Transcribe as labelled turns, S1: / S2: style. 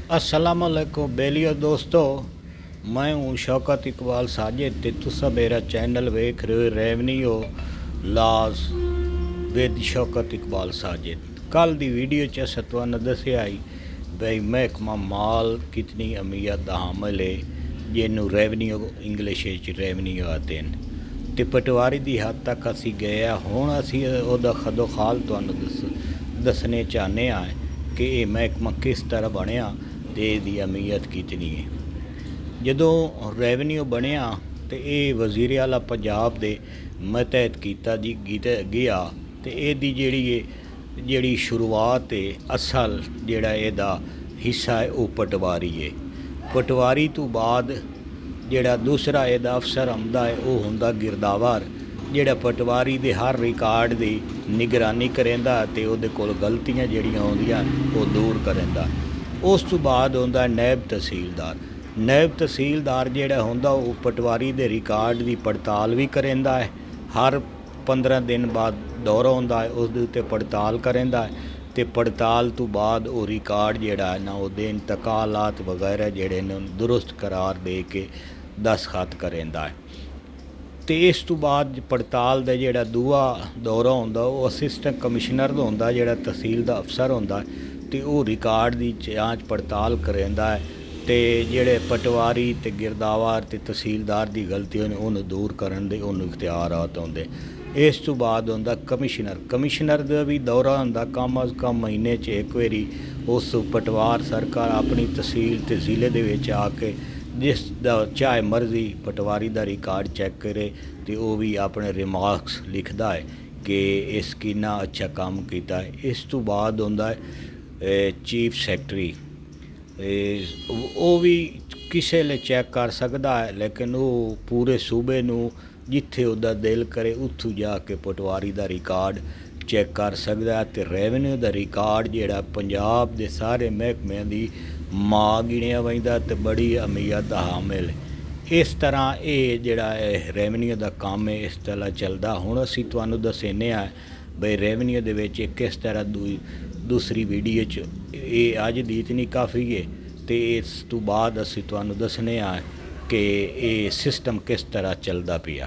S1: अस्सलाम वालेकुम बेलियो दोस्तों, मैं हूँ शौकत इकबाल साजिद ते तुसा मेरा चैनल वेख रहे हो रेवन्यू लाज विद शौकत इकबाल साजिद। कल दी वीडियो च अस तुहानू दस्सिया आई बई महकमा माल कितनी अहमियत दा हामिल है, जिन्नू रेवन्यू इंग्लिश रेवन्यू आते हैं। ते पटवारी दी हद तक असी गए हुण असी ओहदा खदो खाल तुहानू दसने चाहने कि ये महकमा किस तरह बनया ते इहदी अहमियत कितनी है। जदों रेवन्यू बनया तो ये वजीर आला पंजाब दे मतहत किया गया तो यदी जिहड़ी शुरुआत है असल जिहड़ा इहदा हिस्सा है वह पटवारी है। पटवारी तो बाद जिहड़ा दूसरा इहदा अफसर आंदा है वह हुंदा गिरदावर, जिहड़ा पटवारी दे हर रिकार्ड की निगरानी करेंदा ते उहदे कोल गलतियां जिहड़ियां आउंदियां वो दूर करेंदा। उस तो बाद आउंदा नैब तहसीलदार। नैब तहसीलदार जिहड़ा हुंदा वो पटवारी दे रिकार्ड की पड़ताल भी करेंदा है। हर 15 दिन बाद दौरा हुंदा है, उस दे उत्ते पड़ताल करेंदा है ते पड़ताल तो बाद वो रिकार्ड जिहड़ा है ना उहदे इंतकालात वगैरह जिहड़े ने दुरुस्त करार दे के दस्तखत करेंदा है। तो इस तो बाद पड़ताल का जिहड़ा दूआ दौरा हुंदा वो असिस्टेंट कमिश्नर दा हुंदा, जिहड़ा तहसील दा अफसर हुंदा तो वह रिकार्ड की जांच पड़ताल करेंदा है ते जिहड़े पटवारी ते गिरदावर ते तहसीलदार की गलतियां उन्हें दूर करन दे उन्हें इख्तियारात आउंदे। इस तो बाद हुंदा कमिश्नर दा भी दौरा हुंदा कम अज़ कम महीने च एक बारी। उस पटवार सरकार अपनी तहसील ते ज़िले दे विच आके जिस दा चाहे मर्जी पटवारी का रिकार्ड चैक करे तो वह भी अपने रिमार्क्स लिखता है कि इस कितना अच्छा काम किया है। इस तो बाद हुंदा चीफ सैकटरी, वो भी किसी ले चैक कर सकता है, लेकिन वो पूरे सूबे नू जिथे उसका दिल करे उत्थों जाके पटवारी का रिकार्ड चैक कर सकता है। तो रेवन्यू का रिकार्ड जिहड़ा पंजाब के सारे महकमे की माँ गिणिया वैंदा ते बड़ी अहमियत दा हामिल। इस तरह ये जिहड़ा रेवन्यू का काम है इस तरह चलदा। हुण असीं तुहानूं दस्सने बई रेवन्यू दे विच किस तरह दूसरी वीडियो च ये अज दी इतनी काफ़ी है तो इस तो बाद असीं तुहानूं दस्सने कि ये सिस्टम किस तरह चलदा पिया।